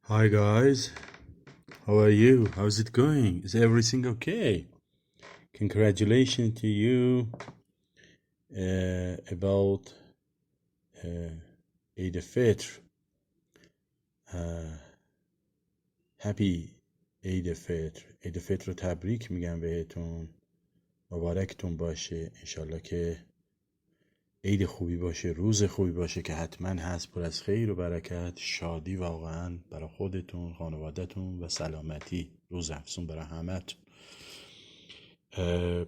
Hi guys, how are you? How's it going? Is everything okay? Congratulations to you about Eid al-Fitr. Happy Eid al-Fitr. Eid al-Fitr رو تبریک میگم بهتون. مبارکتون باشه. انشالله که عید خوبی باشه، روز خوبی باشه که حتما هست، پر از خیر و برکت، شادی واقعا برای خودتون، خانوادتون و سلامتی، روز افزون برای همتون.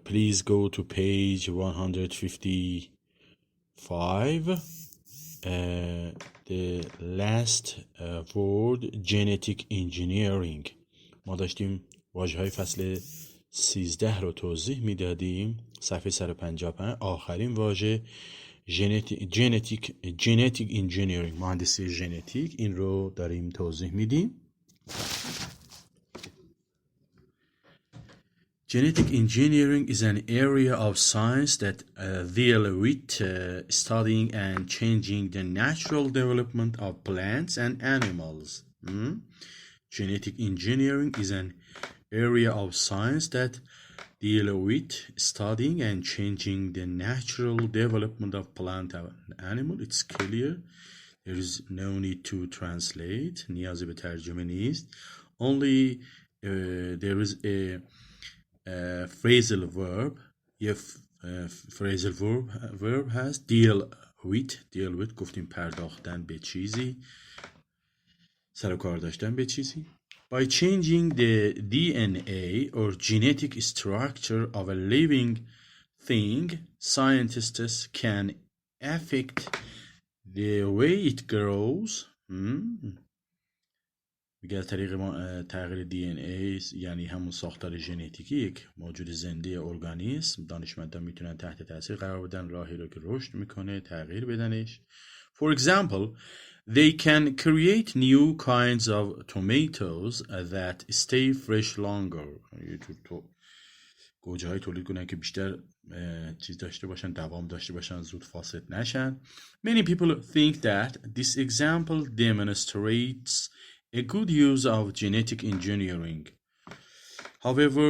Please go to page 155. The last word genetic engineering. ما داشتیم واژه های فصل 13 رو توضیح میدادیم. صفحه 155 آخرین واژه genetic engineering، مهندسی ژنتیک، این رو داریم توضیح میدیم. Genetic engineering is an area of science that deal with studying and changing the natural development of plants and animals. Genetic engineering is an area of science that deal with studying and changing the natural development of plant and animal. It's clear. There is no need to translate. نیازی به ترجمه نیست. Only there is a phrasal verb. یه phrasal verb هست. deal with گفتیم پرداختن به چیزی، سر و کار داشتن به چیزی. By changing the DNA or genetic structure of a living thing, scientists can affect the way it grows. میگه از طریق تغییر DNA، یعنی همون ساختار ژنتیکی یک موجود زنده ارگانیسم، دانشمندان میتونن تحت تاثیر قرار بدن راهی رو که رشد میکنه تغییر بدنش. For example, they can create new kinds of tomatoes that stay fresh longer. گوجه های تولید کنن که بیشتر چیز داشته باشن، دوام داشته باشن، زود فاسد نشن. Many people think that this example demonstrates a good use of genetic engineering. However,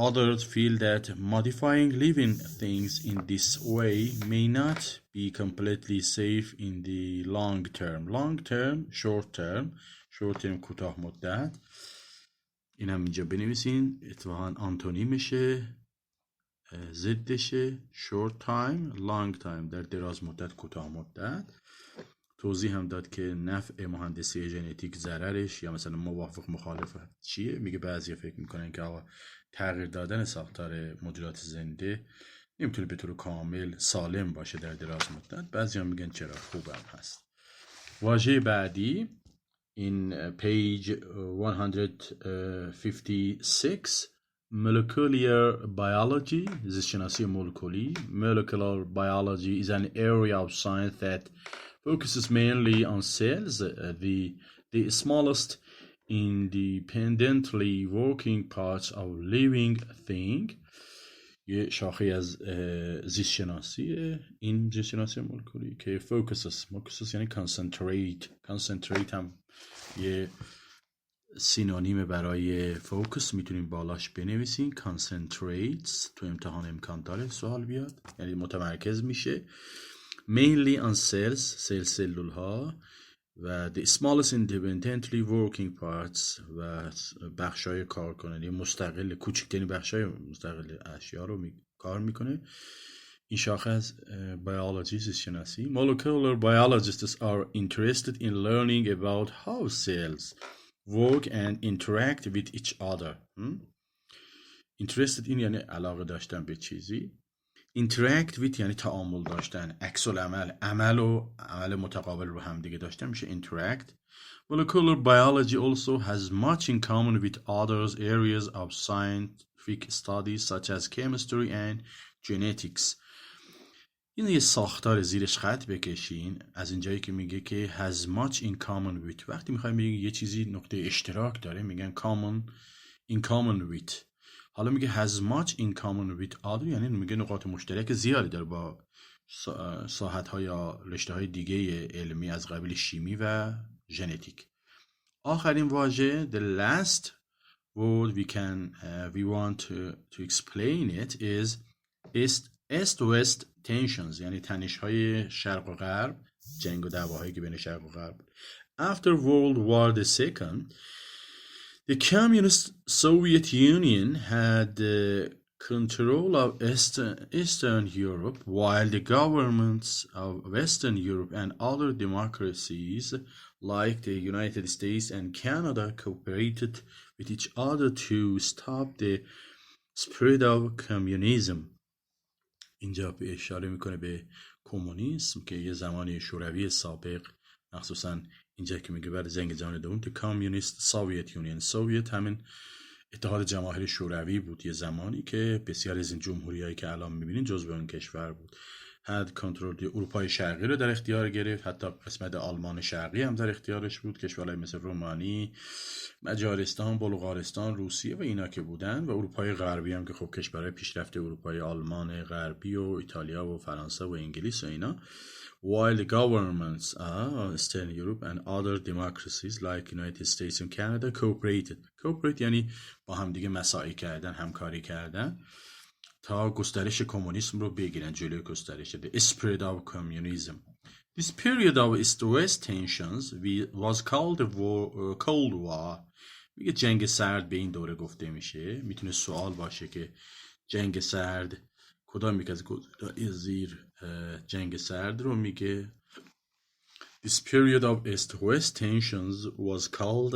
others feel that modifying living things in this way may not be completely safe in the long term. Long term, short term. Short term کوتاه مدت. این هم اینجا بنویسین. اتفاقا آنتونیمشه، ضدشه. short time, long time در دراز مدت، کوتاه مدت. توضیح هم داد که نفع مهندسی ژنتیک، ضررش یا مثلا موافق مخالف چیه. میگه بعضیا فکر میکنن که آقا تغییر دادن ساختار موجودات زنده نمیتونه به طور کامل سالم باشه در دراز مدت. بعضیا میگن چرا، خوبم هست. واژه بعدی این page 156 molecular biology، زیستشناسی مولکولی. Molecular biology is an area of science that focuses mainly on cells, the smallest independently working parts of living thing. یه شاخه از زیستشناسیه این زیستشناسی مولکولی که focuses یعنی concentrate هم یه سینونیم برای فوکس میتونیم بالاش بنویسین. concentrates تو امتحان امکان داره سوال بیاد، یعنی متمرکز میشه. mainly on cells، سلول ها، و the smallest independently working parts و بخشای کار کننده مستقل، کوچکترین بخشای مستقل اشیا رو کار میکنه. این شاخه از biology، زیستشناسی. molecular biologists are interested in learning about how cells work and interact with each other. interested این یعنی علاقه داشتن به چیزی. interact with یعنی تعامل داشتن، عکس العمل، عمل متقابل رو هم دیگه داشتن میشه interact. Molecular biology also has much in common with other areas of scientific studies such as chemistry and genetics. این یه ساختار زیرش خط بکشین از اینجایی که میگه که has much in common with. وقتی میخوایم بگیم یه چیزی نقطه اشتراک داره میگن in common with. حالا میگه has much in common with other، یعنی میگه نقاط مشترک زیادی داره با ساحت‌ها یا رشته‌های دیگه علمی از قبیل شیمی و ژنتیک. آخرین واژه the last word we want to explain it is east-west tensions، یعنی تنش های شرق و غرب، جنگ و دعواهایی که بین شرق و غرب بود. After World War II, the Communist Soviet Union had control of Eastern Europe, while the governments of Western Europe and other democracies like the United States and Canada cooperated with each other to stop the spread of communism. اینجا به اشاره میکنه به کمونیسم که یه زمانی شوروی سابق، مخصوصا اینجا که میگه بعد جنگ جهانی دوم the Communist Soviet Union، سوویت همین اتحاد جماهیر شوروی بود، یه زمانی که بسیاری از این جمهوریایی که الان میبینین جزو اون کشور بود. had کنترل اروپای شرقی رو در اختیار گرفت، حتی قسمت آلمان شرقی هم در اختیارش بود، کشورهای مثل رومانی، مجارستان، بلغارستان، روسیه و اینا که بودن، و اروپای غربی هم که خب کشورهای پیشرفته اروپای آلمان غربی و ایتالیا و فرانسه و انگلیس و اینا. While the governments of Eastern Europe and other democracies like United States and Canada cooperate یعنی با هم دیگه مساعی کردن، همکاری کردن تا گسترش کمونیسم رو بگیرن، جلوی گسترش the spread of communism. This period of East-West tensions was called the Cold War. میگه جنگ سرد به این دوره گفته میشه. میتونه سوال باشه که جنگ سرد کدام یک از زیر جنگ سرد رو میگه. This period of East-West tensions was called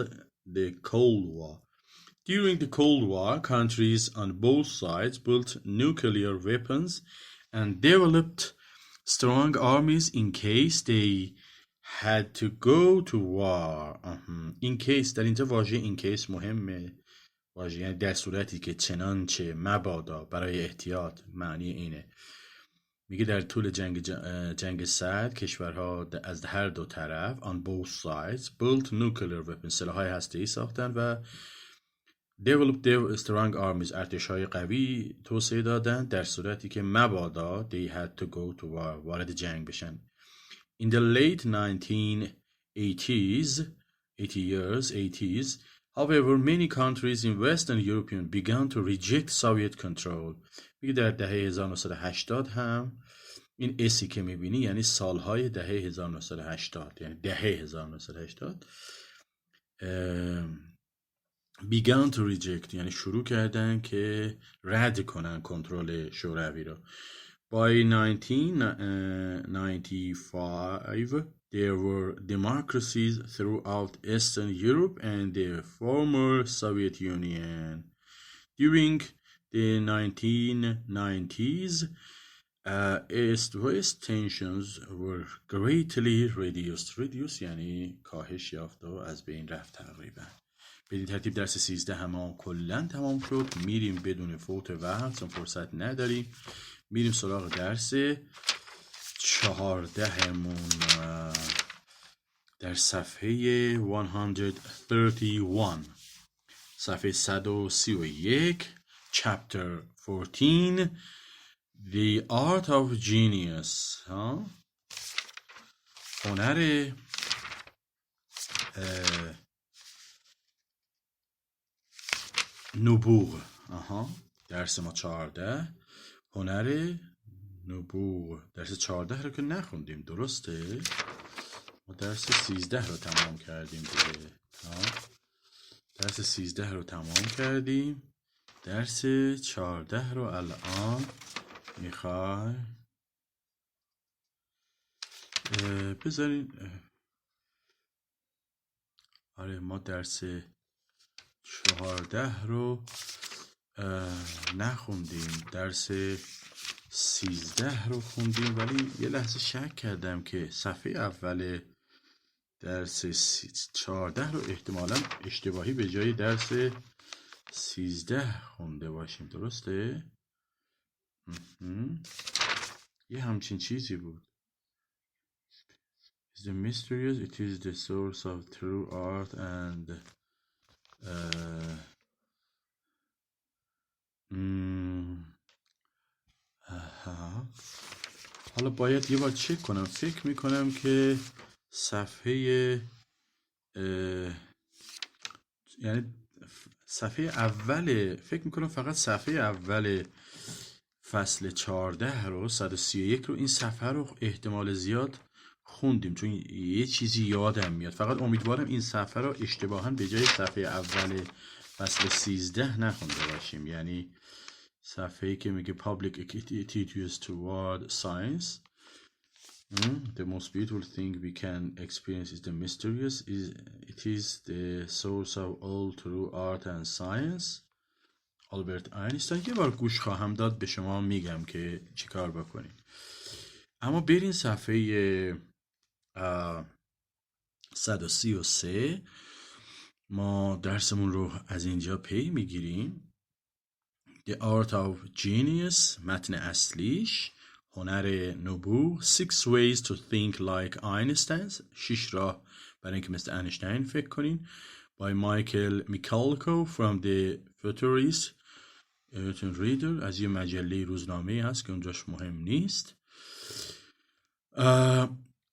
the Cold War. During the Cold War, countries on both sides built nuclear weapons and developed strong armies in case they had to go to war. In case، در اینجا واژه in case مهمه، واژه یعنی در صورتی که، چنانچه، مبادا، برای احتیاط، معنی اینه. میگه در طول جنگ سرد کشورها از هر دو طرف on both sides built nuclear weapons، سلاح‌های هسته‌ای ساختن و developed strong armies، ارتش‌های قوی توسعه دادن در صورتی که مبادا they had to go to war، وارد جنگ بشن. In the late 1980s, however, many countries in Western Europe began to reject Soviet control. میگه در دهه 1980 هم این اسی که میبینی یعنی سالهای دهه 1980، یعنی دهه 1980 began to reject یعنی شروع کردن که رد کنن کنترل شوروی رو. By 1995 there were democracies throughout Eastern Europe and the former Soviet Union. During the 1990s, East-West tensions were greatly reduced یعنی کاهش یافت و از بین رفت تقریبا. به این ترتیب درس 13 هم کلا تمام شد. میریم بدون فوت وقت چون فرصت نداریم، میریم سراغ درس 14 مون در صفحه 131، صفحه 131 chapter 14 The Art of Genius. هنر نبوغ. درس ما 14 هنر نبوغ. درس 14 رو که نخوندیم، درسته؟ ما درس 13 رو تمام کردیم دیگه. درس 13 رو تمام کردیم، درس 14 رو الان میخوای بذارین. آره ما درس 14 رو نخوندیم، درس 13 رو خوندیم، ولی یه لحظه شک کردم که صفحه اول درس 14 رو احتمالاً اشتباهی به جای درس 13 خونده باشیم، درسته؟ یه همچین چیزی بود. It's the mysterious, it is the source of true art and حالا باید یه بار چک کنم. فکر میکنم که صفحه یعنی صفحه اول، فکر میکنم فقط صفحه اول فصل 14 رو 131 رو، این صفحه رو احتمال زیاد خوندیم چون یه چیزی یادم میاد. فقط امیدوارم این صفحه رو اشتباها به جای صفحه اول فصل 13 نخونده باشیم. یعنی صفحه‌ای که میگه Public Attitudes Toward Science. The most beautiful thing we can experience is the mysterious. It is the source of all true art and science. آلبرت اینشتین. یه بار گوش خواهم داد به شما میگم که چیکار بکنید. اما برین صفحه 133. ما درسمون رو از اینجا پی میگیریم. The Art of Genius، متن اصلیش هنر نبوغ. 6 ways to think like Einstein، 6 راه برای اینکه مثل اینشتین فکر کنین. by Michael Michalko from the Futurist Reader، از یه مجله روزنامه هست که اونجاش مهم نیست.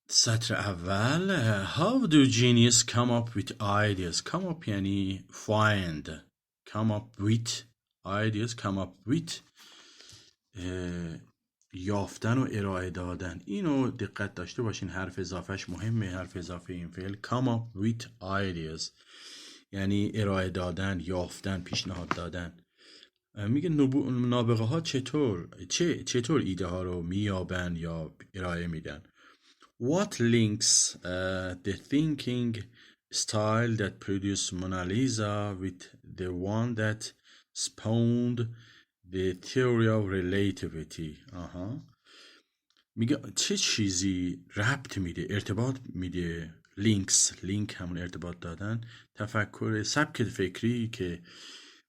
سطر اول How do genius come up with ideas. come up یعنی find، come up with ideas، come up with یافتن و ارائه دادن. اینو دقت داشته باشین، حرف اضافهش مهمه. حرف اضافه این فعل come up with ideas یعنی ارائه دادن، یافتن، پیشنهاد دادن. میگه نابغه ها چطور ایده ها رو میابن یا ارائه میدن. What links the thinking style that produced Mona Lisa with the one that spawned the theory of relativity. میگه چه چیزی ربط میده، ارتباط میده. لینک همون ارتباط دادن. تفکر، سبک فکری که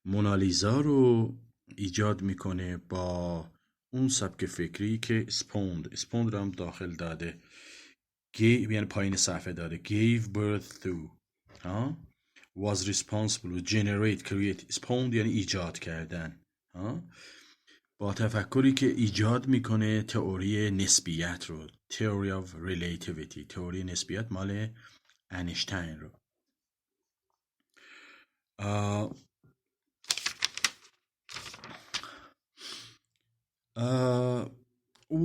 مونالیزا رو ایجاد میکنه با اون سبک فکری که اسپوند رو هم داخل داده. یعنی پایین صفحه داده. gave birth to was responsible to generate create. اسپوند یعنی ایجاد کردن. با تفکری که ایجاد میکنه تئوری نسبیت رو. theory of relativity، تئوری نسبیت مال اینشتین رو.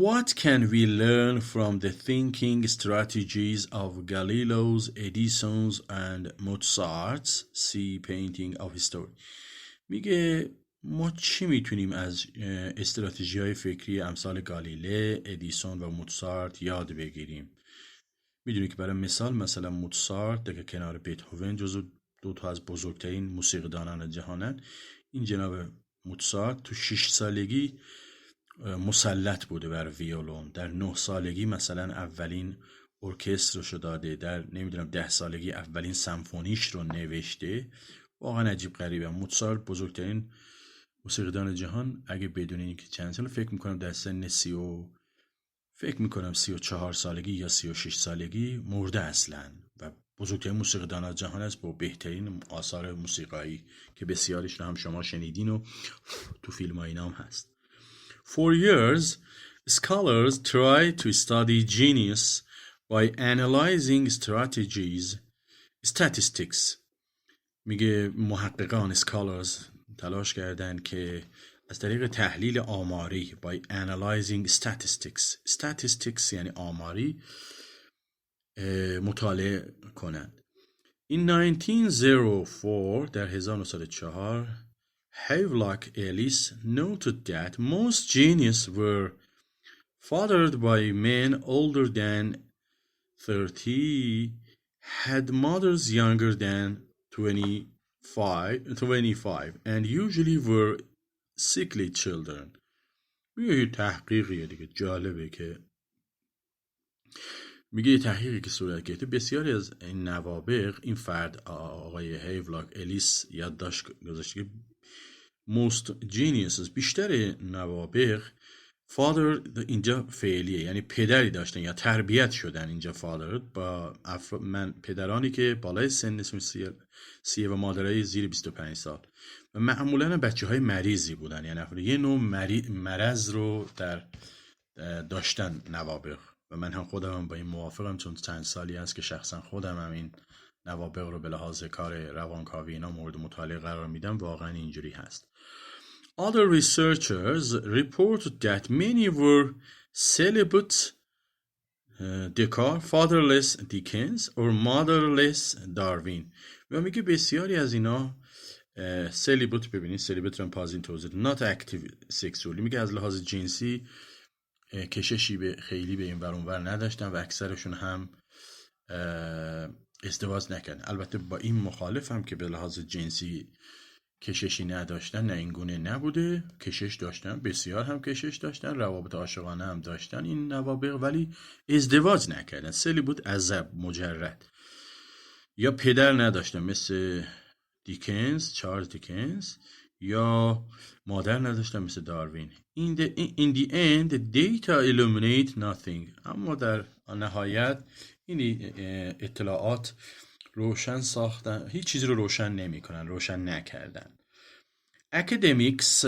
What can we learn from the thinking strategies of Galileo's, Edison's and Mozart's? See painting of history. میگه ما چی میتونیم از استراتژی‌های فکری امثال گالیله، ادیسون و موزارت یاد بگیریم؟ میدونی که برای مثلا موزارت که کنار بتهوون جزو 2 تا از بزرگترین موسیقیدانان جهانن. این جناب موزارت تو 6 سالگی مسلط بوده بر ویولون. در 9 سالگی مثلا اولین ارکسترشو داده. در 10 سالگی اولین سمفونیش رو نوشته. واقعا عجیب غریبه. موزارت بزرگترین موسیقیدان جهان. اگه بدونین که چند سال، فکر میکنم در سن 34 سالگی یا 36 سالگی مرده اصلا و بزرگترین موسیقیدان جهان است با بهترین آثار موسیقایی که بسیارش رو هم شما شنیدین و تو فیلم ها اینا هم هست. For years, scholars tried to study genius by analyzing statistics. میگه محققان scholars تلاش کردن که از طریق تحلیل آماری by analyzing statistics یعنی آماری مطالعه کنند. In 1904 در 1904 Havelock Ellis noted that most genius were fathered by men older than 30, had mothers younger than 25 and usually were sickly children. یه تحقیقیه دیگه، جالبه که میگه یه تحقیقی که صورت گرفته بسیاری از این نوابغ، این فرد آقای هیولاک الیس یادداشت گذاشته که most geniuses، بیشتر نوابغ father اینجا فعلیه یعنی پدری داشتن یا تربیت شدن. اینجا father با پدرانی که بالای سن سیه و مادرای زیر 25 سال و معمولا بچه های مریضی بودن. یعنی یه نوع مرض رو داشتن نوابغ و من هم خودم با این موافقم چون چند سالی هست که شخصا خودم هم این نوابغ رو به لحاظ کار روانکاوی اینا مورد مطالعه قرار میدن واقعا اینجوری هست. Other researchers reported that many were celibate Descartes, fatherless Dickens or motherless Darwin. و میگه بسیاری از اینا celibate، ببینید celibate رو پازین توضیح، not active sexually، میگه از لحاظ جنسی کششی خیلی به این ور اون ور نداشتن و اکثرشون هم ازدواج نکردن. البته با این مخالفم که به لحاظ جنسی کششی نداشتن، نه این گونه نبوده، کشش داشتن، بسیار هم کشش داشتن، روابط عاشقانه هم داشتن این نوابغ، ولی ازدواج نکردن. سلی بود عزب مجرد، یا پدر نداشتن مثل دیکنز، چارلز دیکنز، یا مادر نداشتن مثل داروین. In the end the data illuminate nothing. اما در نهایت این اطلاعات روشن ساختن، هیچ چیزی رو روشن نمی کنن، روشن نکردن. Academics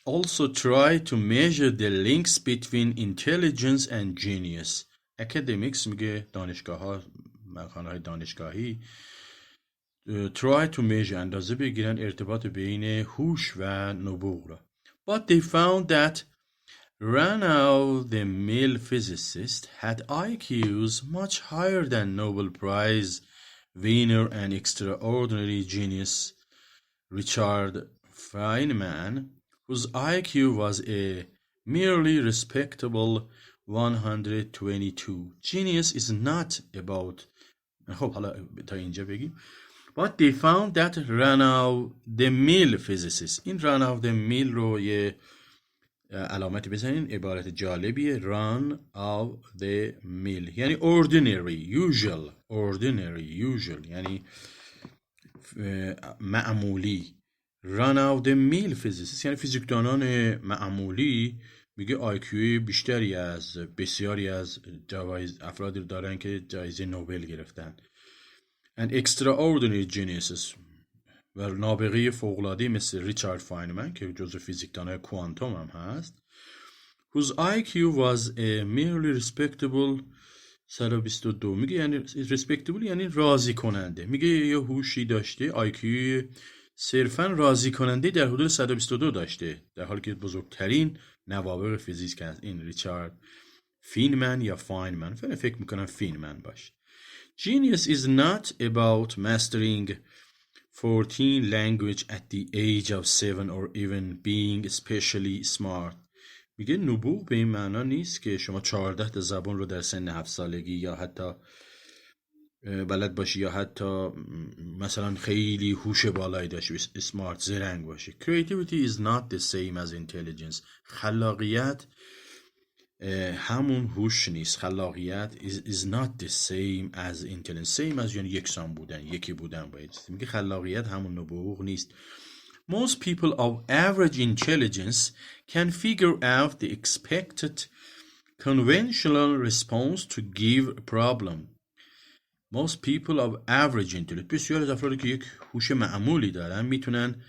also try to measure the links between intelligence and genius. Academics میگه دانشگاه‌ها، مکان‌های دانشگاهی try to measure، اندازه بگیرن ارتباط بین هوش و نبوغ را. But they found that run-of-the-mill physicists had IQs much higher than Nobel Prize winner and extraordinary genius Richard Feynman, whose IQ was a merely respectable 122. Genius is not about، خب حالا تا اینجا بگیم. But they found that run-of-the-mill physicists، این run-of-the-mill رو یه علامتی بزنین، عبارت جالبیه. run of the mill یعنی ordinary، usual یعنی معمولی. run of the mill physicists یعنی فیزیکدانان معمولی، میگه آیکیوی بیشتری از بسیاری از افرادی رو دارن که جایزه نوبل گرفتن. and extraordinary geniuses و نابغه فوق‌العاده مثل ریچارد فاینمن که جزو فیزیکدانای کوانتوم هم هست. whose IQ was a merely respectable 122. میگه یعنی respectable یعنی راضی کننده، میگه یه هوشی داشته، IQ صرفا راضی کننده در حدود 122 داشته، در حالی که بزرگترین نوابغ فیزیک هست این ریچارد فینمن یا فاینمن، فکر میکنم فینمن باشه. Genius is not about mastering 14 language at the age of 7 or even being especially smart. میگه نبوغ به این معنا نیست که شما 14 زبان رو در سن 7 سالگی یا حتی بلد باشی، یا حتی مثلا خیلی هوش بالایی داشتی، اسمارت، زرنگ باشی. Creativity is not the same as intelligence. خلاقیت همون هوش نیست. خلاقیت is not the same as intelligence. same as یعنی یکسان بودن، یکی بودن باید. میگه خلاقیت همون نبوغ نیست. Most people of average intelligence can figure out the expected conventional response to give a problem. Most people of average intelligence، بسیار از افرادی که یک هوش معمولی دارن میتونن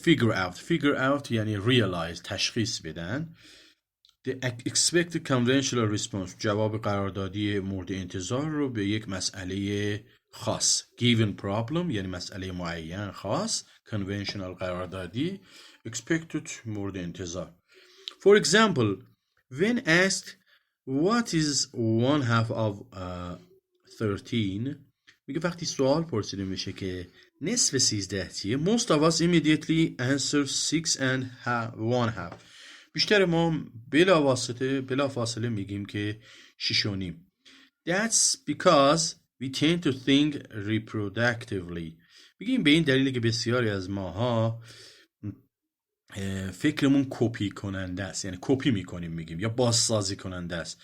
figure out یعنی realize، تشخیص بدن the expected conventional response، جواب قراردادی مورد انتظار رو به یک مسئله خاص. given problem یعنی مسئله معین خاص، conventional قراردادی، expected مورد انتظار. For example, when asked what is 1/2 of 13، میگه وقتی سوال پرسیده میشه که نصف 13 چیه، most of us immediately answer 6 and 1/2. بیشتر ما بلا فاصله میگیم که 6.5. That's because we tend to think reproductively. میگیم به این دلیله که بسیاری از ماها فکرمون کپی کننده است، یعنی کپی میکنیم میگیم، یا بازسازی کننده است.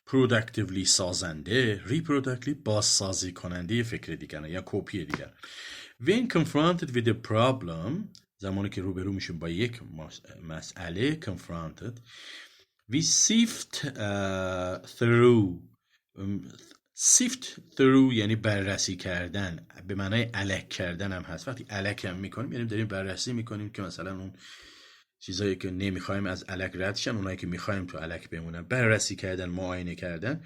productively سازنده، reproductively بازسازی کننده فکر دیگران یا کپی دیگران. When confronted with a problem، زمانی که روبرو میشیم با یک مسئله، confronted، we sift through یعنی بررسی کردن، به معنای الک کردن هم هست. وقتی الک هم میکنیم یعنی داریم بررسی میکنیم که مثلا اون چیزایی که نمیخوایم از الک رد شن، اونایی که میخوایم تو الک بمونن. بررسی کردن، معاینه کردن.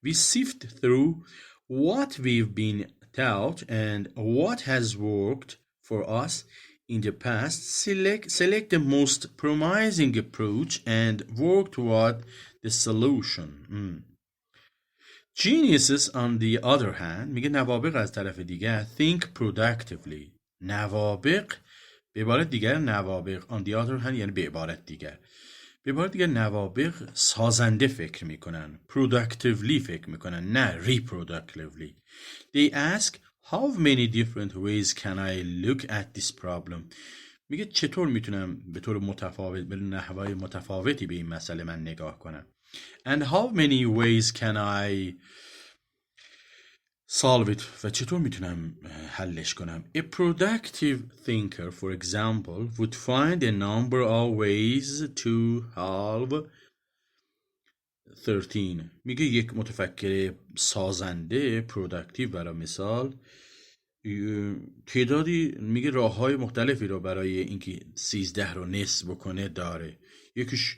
We sift through what we've been taught and what has worked for us in the past, select the most promising approach and work toward the solution. Geniuses on the other hand، میگه نوابغ از طرف دیگر think productively. نوابغ به عبارت دیگر نوابغ on the other hand یعنی به عبارت دیگر نوابغ سازنده فکر میکنن، productively فکر میکنن، نه reproductively. They ask how many different ways can I look at this problem. میگه چطور میتونم به طور متفاوت، به نحوهای متفاوتی به این مسئله من نگاه کنم. And how many ways can I solve it. و چطور میتونم حلش کنم. A productive thinker, for example, would find a number of ways to solve 13. میگه یک متفکر سازنده productive برای مثال تعدادی میگه راههای مختلفی رو برای اینکه 13 رو نصف بکنه داره. یکیش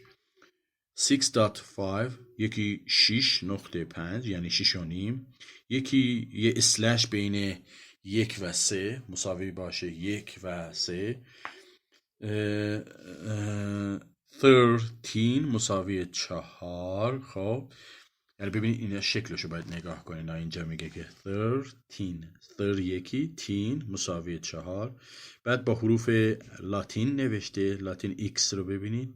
6.5، یکی 6.5 یعنی 6 و نیم، یکی یه اسلش بین 1 و 3 مساوی باشه 1 و 3، 13 مساوی 4. خب یعنی ببینید این شکلشو باید نگاه کنید. اینجا میگه که 13 یکی 10 مساوی 4، بعد با حروف لاتین نوشته. لاتین X رو ببینید،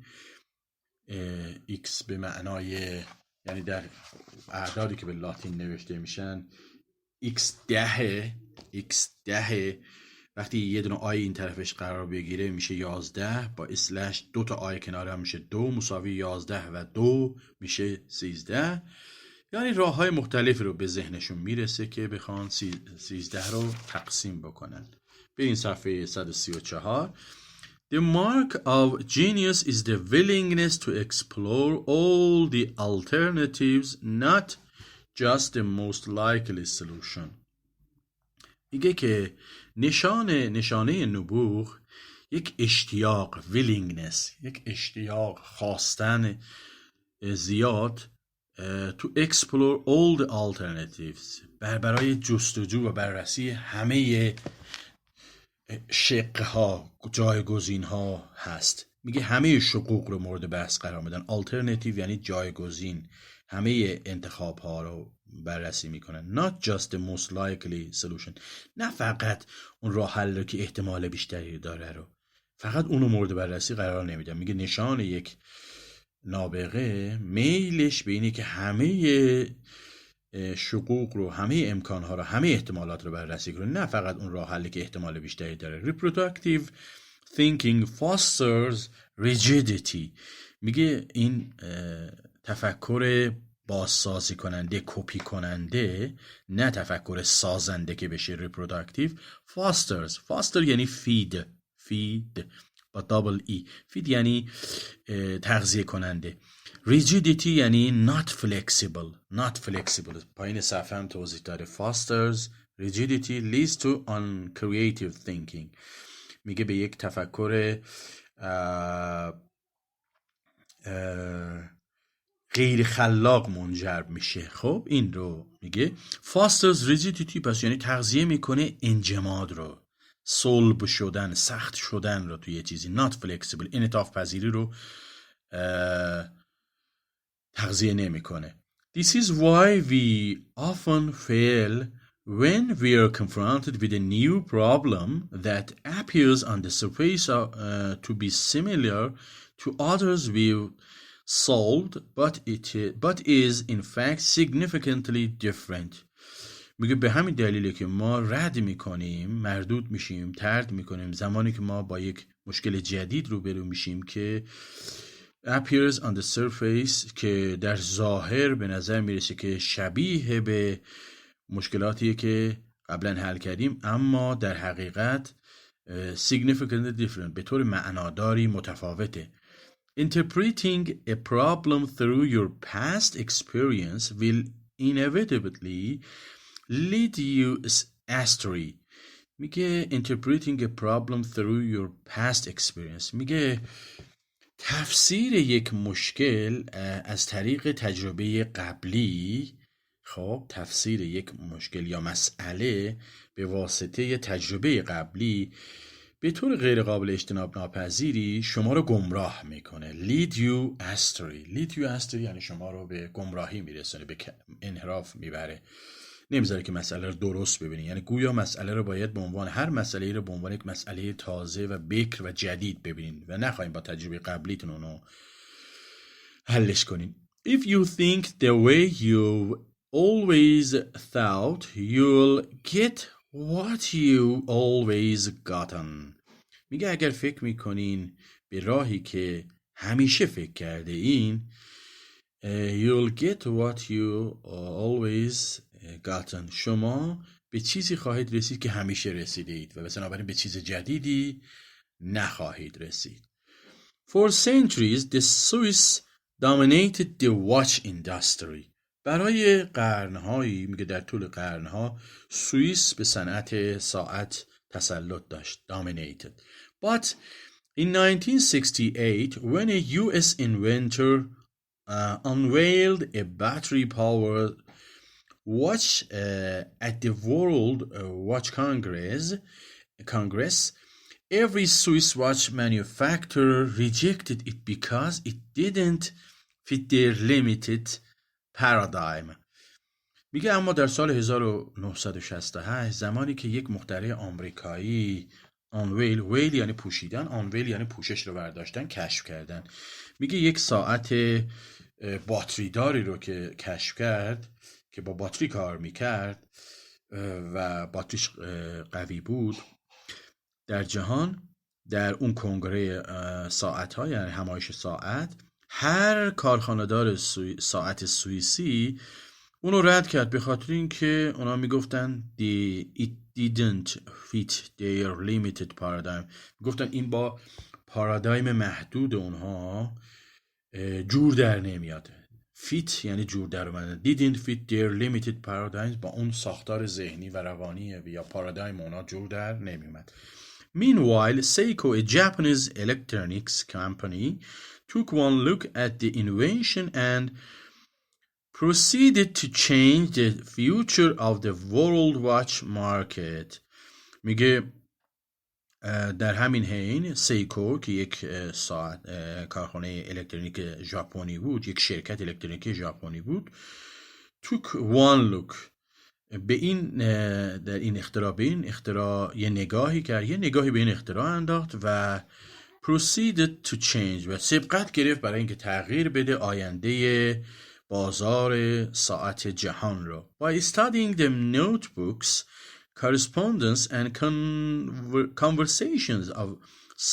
X به معنای یعنی در اعدادی که به لاتین نوشته میشن X10 وقتی یه دونه آی این طرفش قرار بگیره میشه 11 با اسلش 2 تا آی کنار هم میشه 2 مساوی 11 و 2 میشه 13. یعنی راه های مختلفی رو به ذهنشون میرسه که بخوان 13 رو تقسیم بکنن. بریم صفحه 134. The mark of genius is the willingness to explore all the alternatives, not just the most likely solution. میگه که نشانه نبوغ یک اشتیاق، willingness، یک اشتیاق، خواستن زیاد to explore all the alternatives، برای جستجو و بررسی همه شقه ها، جایگزین ها هست. میگه همه شقوق رو مورد بحث قرار میدن. alternative یعنی جایگزین، همه انتخاب ها رو بررسی میکنن. not just the most likely solution، نه فقط اون راه حل رو که احتمال بیشتری داره رو، فقط اونو مورد بررسی قرار نمیدن. میگه نشان یک نابغه میلش به اینه که همه شقوق رو، همه امکانها رو، همه احتمالات رو بررسی کنه، نه فقط اون راه حلی که احتمال بیشتری داره. reproductive thinking fosters rigidity. میگه این تفکر بازسازی کننده، کپی کننده، نه تفکر سازنده که بشه reproductive. foster یعنی feed با دابل ای. feed یعنی تغذیه کننده. rigidity یعنی not flexible. پایین صفحه هم توضیح داره. fosters rigidity leads to uncreative thinking. میگه به یک تفکر غیر خلاق منجر میشه. خب این رو میگه fosters rigidity، پس یعنی تغذیه میکنه انجماد رو، صلب شدن، سخت شدن رو توی یه چیزی. not flexible انعطاف پذیری رو تغذیه نمیکنه. This is why we often fail when we are confronted with a new problem that appears on the surface to be similar to others we've solved, but is in fact significantly different. میگه به همین دلیله که ما رد میکنیم، مردود میشیم، طرد میکنیم زمانی که ما با یک مشکل جدید روبرو میشیم که appears on the surface، که در ظاهر به نظر میرسه که شبیه به مشکلاتیه که قبلا حل کردیم، اما در حقیقت significantly different، به طور معناداری متفاوته. Interpreting a problem through your past experience will inevitably lead you astray. میگه interpreting a problem through your past experience، میگه تفسیر یک مشکل از طریق تجربه قبلی، خب تفسیر یک مشکل یا مسئله به واسطه تجربه قبلی به طور غیر قابل اجتناب ناپذیری شما رو گمراه میکنه. lead you astray یعنی شما رو به گمراهی میرسونه، به انحراف میبره، نمیذاره که مسئله رو درست ببینی. یعنی گویا مسئله رو باید به عنوان هر مسئله رو به عنوان یک مسئله تازه و بکر و جدید ببینین و نخواهیم با تجربه قبلیتون اونو حلش کنین. If you think the way you always thought, you'll get what you always gotten. میگه اگر فکر میکنین به راهی که همیشه فکر کرده این، you'll get what you always gotten. شما به چیزی خواهید رسید که همیشه رسیده اید و بنابراین به چیز جدیدی نخواهید رسید. For centuries, the Swiss dominated the watch industry. برای قرنهایی، میگه در طول قرنها سوئیس به صنعت ساعت تسلط داشت. Dominated. But in 1968, when a US inventor unveiled a battery-powered watch at the World Watch Congress, every Swiss watch manufacturer rejected it because it didn't fit their limited paradigm. میگه اما در سال 1968 زمانی که یک مخترع آمریکایی ویل یعنی پوشیدن، ویل یعنی پوشش رو برداشتن، کشف کردن. میگه یک ساعت باتری داری رو که کشف کرد که با باتری کار میکرد و باتریش قوی بود، در جهان در اون کنگره ساعت ها، یعنی همایش ساعت، هر کارخانه‌دار ساعت سوئیسی اونو رد کرد به خاطر اینکه اونا میگفتن it didn't fit their limited paradigm. میگفتن این با پارادایم محدود اونها جور در نمیاد. fit یعنی جور در اومدن. didn't fit their limited paradigms با اون ساختار ذهنی و روانی یا پارادایم اونا جور در نمیومد. Meanwhile, Seiko, a Japanese electronics company, took one look at the invention and proceeded to change the future of the world watch market. میگه در همین حین سیکو که یک کارخانه الکترونیک ژاپنی بود، یک شرکت الکترونیکی ژاپنی بود، took one look به این در این اختراع یه نگاهی کرد، یه نگاهی به این اختراع انداخت و proceeded to change و سبقت گرفت برای اینکه تغییر بده آینده بازار ساعت جهان رو. By studying the notebooks, correspondence and conversations of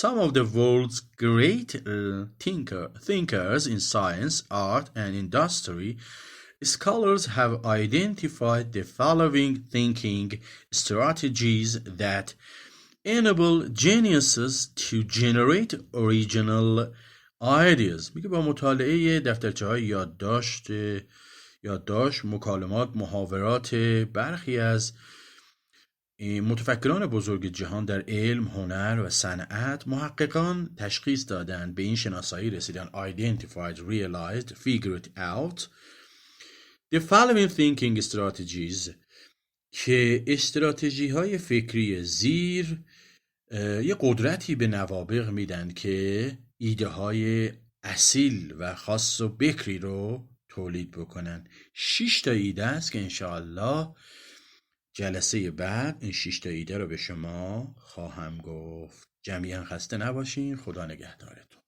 some of the world's great thinkers in science, art and industry, scholars have identified the following thinking strategies that enable geniuses to generate original ideas. میگه با مطالعه دفترچه‌های یادداشت، مکالمات، محاورات برخی از متفکران بزرگ جهان در علم، هنر و صنعت، محققان تشخیص دادند، به این شناسایی رسیدن identified, realized, figured out the following thinking strategies که استراتژی های فکری زیر یه قدرتی به نوابغ میدن که ایده های اصیل و خاص و بکری رو تولید بکنن. 6 تا ایده است که انشاءالله جلسه بعد این 6 تا ایده رو به شما خواهم گفت. جمیعا خسته نباشین. خدا نگهدارتون.